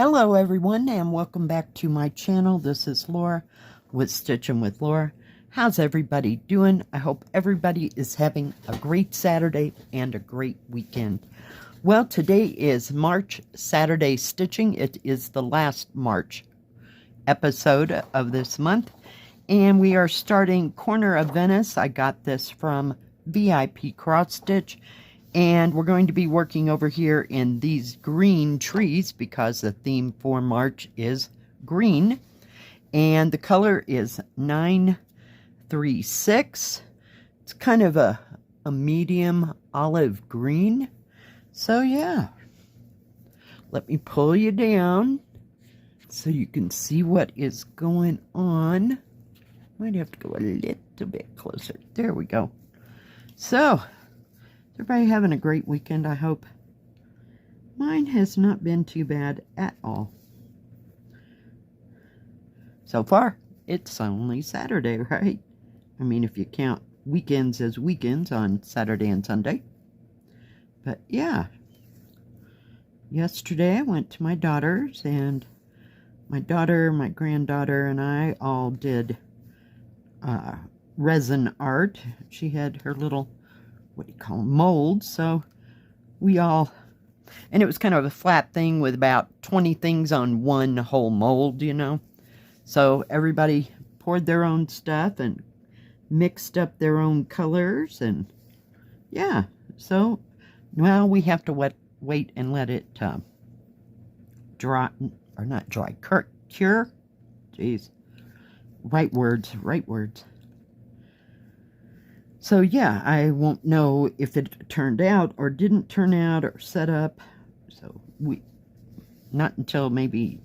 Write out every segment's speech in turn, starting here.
Hello everyone, and welcome back to my channel. This is Laura with Stitching with Laura. How's everybody doing? I hope everybody is having a great Saturday and a great weekend. Well, today is March Saturday Stitching. It is the last March episode of this month, and we are starting Corner of Venice. I got this from VIPCrossStitch. And we're going to be working over here in these green trees because the theme for March is green. And the color is 936. It's kind of a medium olive green. So yeah, let me pull you down so you can see what is going on. Might have to go a little bit closer. There we go. So, everybody having a great weekend, I hope. Mine has not been too bad at all. So far, it's only Saturday, right? I mean, if you count weekends as weekends on Saturday and Sunday. But yeah, yesterday I went to my daughter's, and my daughter, my granddaughter, and I all did resin art. She had her little, what do you call them, molds. So we all, and it was kind of a flat thing with about 20 things on one whole mold, you know. So everybody poured their own stuff and mixed up their own colors, and yeah. So, well, we have to wait and let it dry, or not dry, cure. Jeez. Right words. So yeah, I won't know if it turned out or didn't turn out or set up. So not until maybe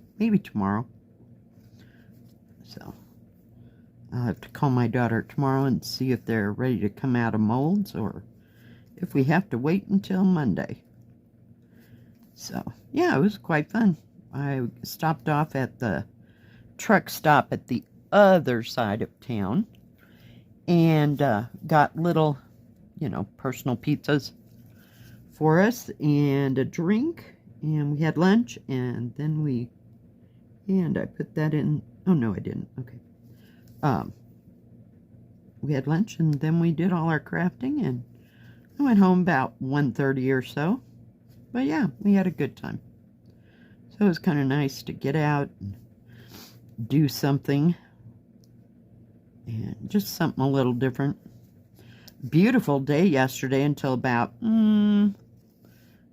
tomorrow. So I'll have to call my daughter tomorrow and see if they're ready to come out of molds or if we have to wait until Monday. So yeah, it was quite fun. I stopped off at the truck stop at the other side of town and got little, you know, personal pizzas for us and a drink, and we had lunch, and then I put that in. Oh no, I didn't. Okay. We had lunch, and then we did all our crafting, and I went home about 1:30 or so. But yeah, we had a good time. So it was kind of nice to get out and do something. And just something a little different. Beautiful day yesterday until about 9,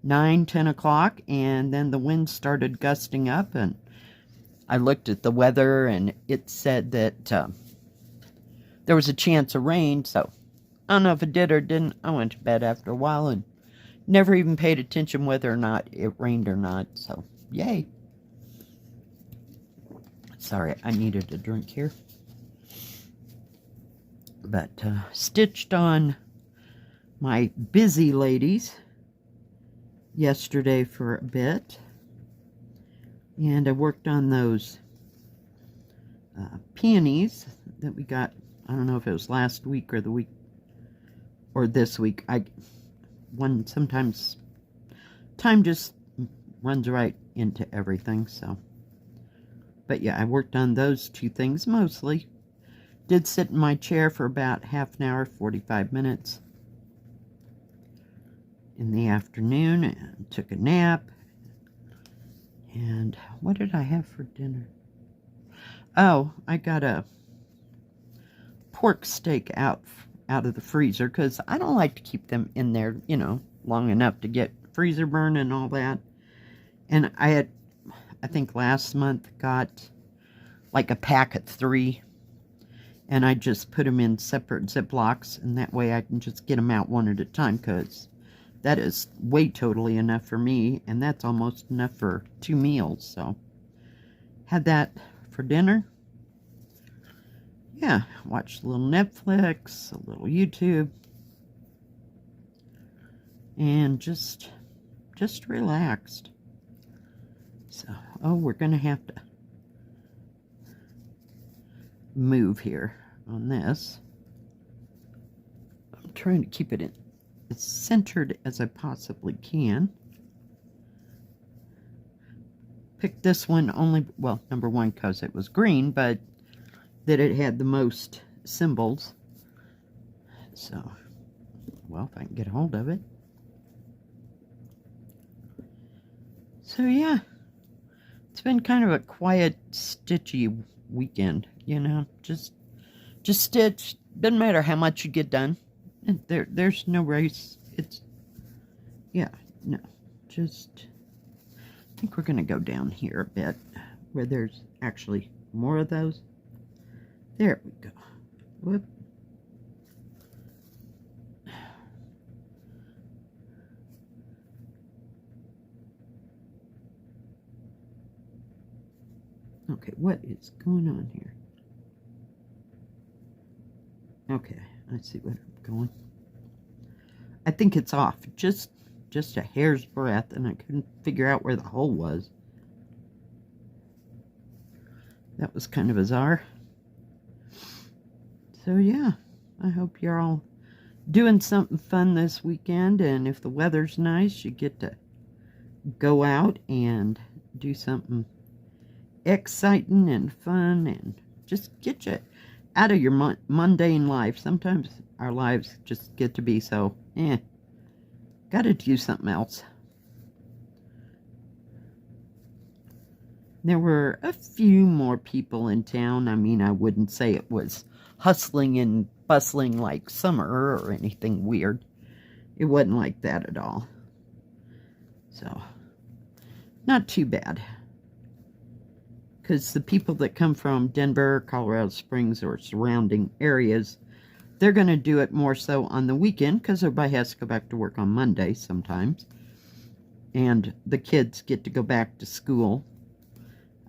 10 o'clock. And then the wind started gusting up. And I looked at the weather and it said that there was a chance of rain. So I don't know if it did or didn't. I went to bed after a while and never even paid attention whether or not it rained or not. So yay. Sorry, I needed a drink here. But stitched on my busy ladies yesterday for a bit. And I worked on those peonies that we got. I don't know if it was last week or the week or this week. Sometimes time just runs right into everything. So, but yeah, I worked on those two things mostly. Did sit in my chair for about half an hour, 45 minutes in the afternoon, and took a nap. And what did I have for dinner? Oh, I got a pork steak out of the freezer because I don't like to keep them in there, you know, long enough to get freezer burn and all that. And I think last month got like a pack of 3. And I just put them in separate Ziplocs, and that way I can just get them out one at a time, because that is way totally enough for me, and that's almost enough for 2 meals. So, had that for dinner. Yeah, watched a little Netflix, a little YouTube, and just relaxed. So, oh, we're going to have to move here on this. I'm trying to keep it as centered as I possibly can. picked this one only, well, number one, because it was green, but that it had the most symbols. So, well, if I can get a hold of it. So, yeah. It's been kind of a quiet, stitchy weekend, you know. Just stitch. Doesn't matter how much you get done. There's no race. It's, yeah, no. Just, I think we're going to go down here a bit where there's actually more of those. There we go. Whoop. Okay, what is going on here? Okay, I see where I'm going. I think it's off just a hair's breadth, and I couldn't figure out where the hole was. That was kind of bizarre. So yeah, I hope you're all doing something fun this weekend, and if the weather's nice, you get to go out and do something exciting and fun, and just get you out of your mundane life. Sometimes our lives just get to be so, gotta do something else. There were a few more people in town. I mean, I wouldn't say it was hustling and bustling like summer or anything weird. It wasn't like that at all. So, not too bad. Because the people that come from Denver, Colorado Springs, or surrounding areas, they're going to do it more so on the weekend because everybody has to go back to work on Monday sometimes. And the kids get to go back to school.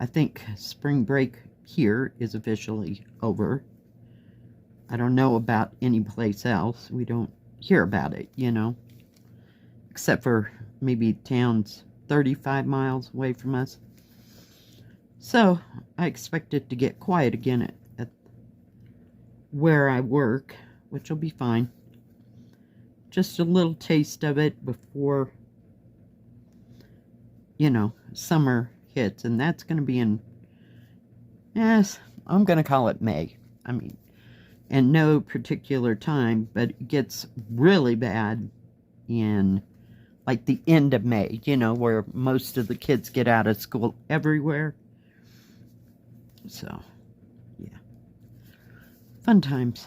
I think spring break here is officially over. I don't know about any place else. We don't hear about it, you know. Except for maybe towns 35 miles away from us. So, I expect it to get quiet again at where I work, which will be fine. Just a little taste of it before, you know, summer hits. And that's going to be in, yes, I'm going to call it May. I mean, in no particular time, but it gets really bad in, like, the end of May, you know, where most of the kids get out of school everywhere. So, yeah. Fun times.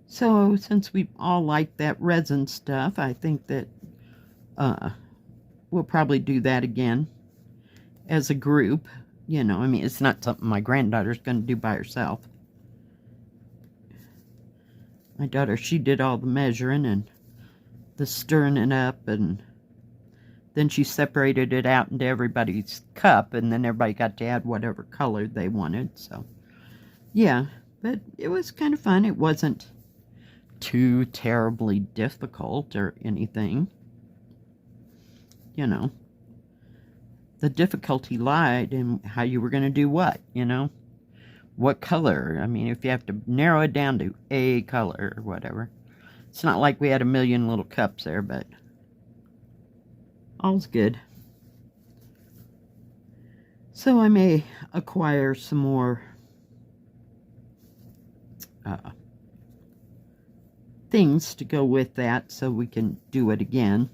So, since we all like that resin stuff, I think that we'll probably do that again as a group. You know, I mean, it's not something my granddaughter's going to do by herself. My daughter, she did all the measuring and the stirring it up, and then she separated it out into everybody's cup, and then everybody got to add whatever color they wanted. So, yeah, but it was kind of fun. It wasn't too terribly difficult or anything. You know, the difficulty lied in how you were going to do what, you know? What color? I mean, if you have to narrow it down to a color or whatever. It's not like we had a million little cups there, but all's good. So I may acquire some more things to go with that so we can do it again.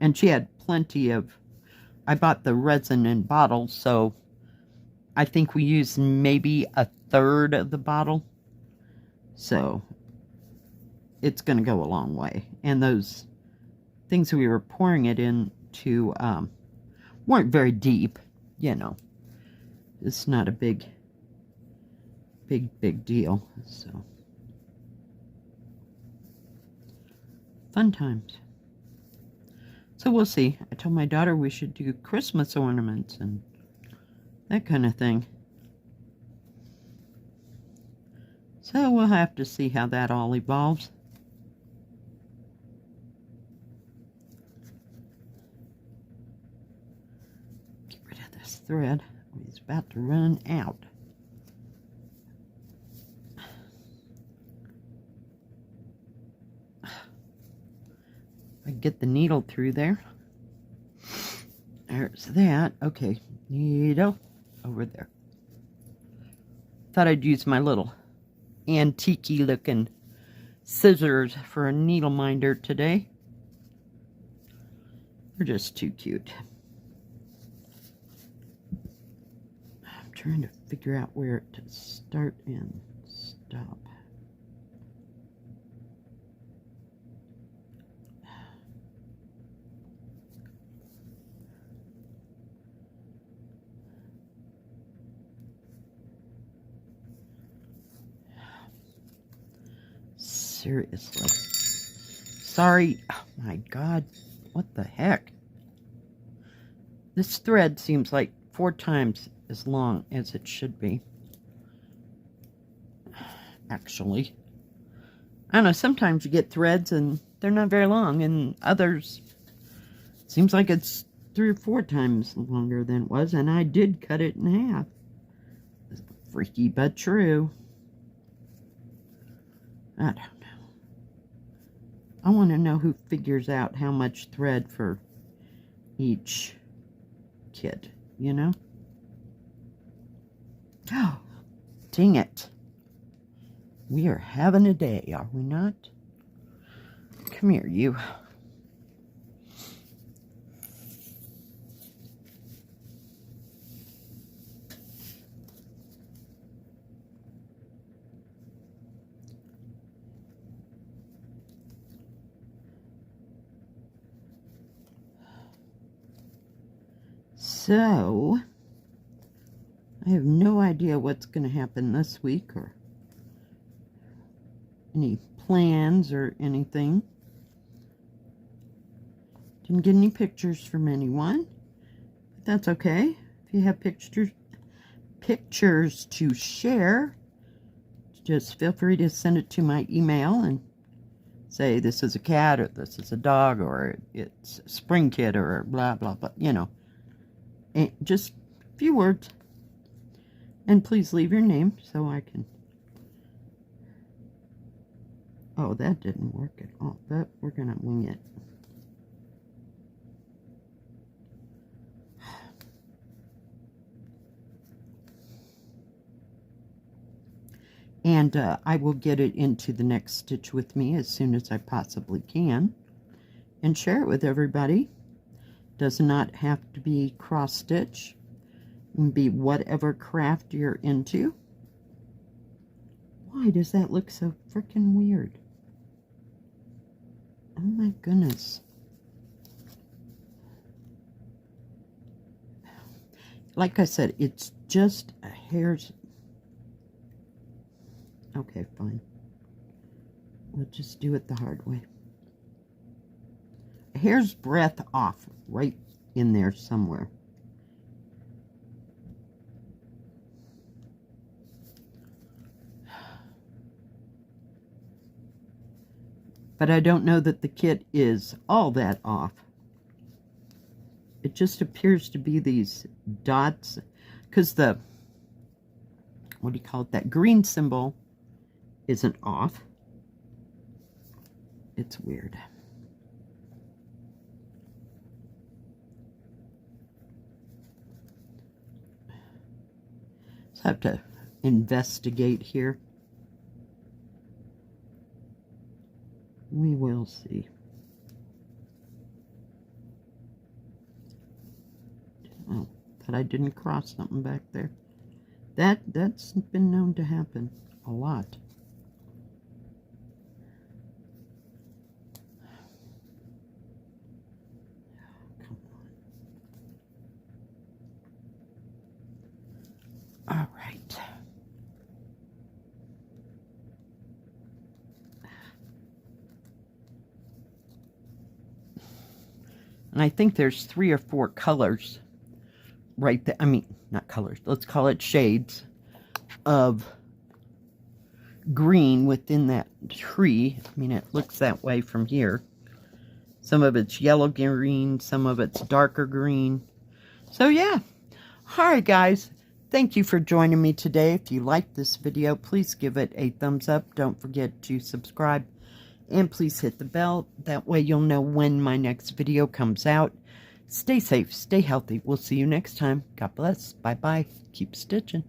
And she had plenty of, I bought the resin in bottles, so I think we used maybe a third of the bottle. So it's going to go a long way. And those things we were pouring it into weren't very deep, you know. It's not a big deal. So fun times. So we'll see. I told my daughter we should do Christmas ornaments and that kind of thing. So we'll have to see how that all evolves. last thread. It's about to run out. I get the needle through there. There's that. Okay, needle over there. Thought I'd use my little antique-y looking scissors for a needle minder today. They're just too cute. I'm trying to figure out where to start and stop. Seriously. Sorry. Oh my God. What the heck? This thread seems like 4 times as long as it should be. Actually. I don't know, sometimes you get threads and they're not very long, and others seems like it's 3 or 4 times longer than it was, and I did cut it in half. It's freaky but true. I don't know. I want to know who figures out how much thread for each kit, you know? Oh, dang it. We are having a day, are we not? Come here, you. So, I have no idea what's going to happen this week or any plans or anything. Didn't get any pictures from anyone, but that's okay. If you have pictures to share, just feel free to send it to my email and say this is a cat or this is a dog or it's a spring kit or blah blah blah, you know. And just a few words. And please leave your name so I can... Oh, that didn't work at all, but we're going to wing it. And I will get it into the next stitch with me as soon as I possibly can and share it with everybody. Does not have to be cross stitch. It can be whatever craft you're into. Why does that look so freaking weird? Oh my goodness. Like I said, it's just a hair's... Okay, fine. We'll just do it the hard way. A hair's breadth off right in there somewhere. But I don't know that the kit is all that off. It just appears to be these dots, because the, what do you call it, that green symbol isn't off. It's weird. So I have to investigate here. We will see. Oh, but I didn't cross something back there. That's been known to happen a lot. Come on. All right. And I think there's 3 or 4 colors right there. I mean, not colors. Let's call it shades of green within that tree. I mean, it looks that way from here. Some of it's yellow green. Some of it's darker green. So, yeah. Alright guys, thank you for joining me today. If you liked this video, please give it a thumbs up. Don't forget to subscribe. And please hit the bell. That way you'll know when my next video comes out. Stay safe, stay healthy. We'll see you next time. God bless. Bye-bye. Keep stitching.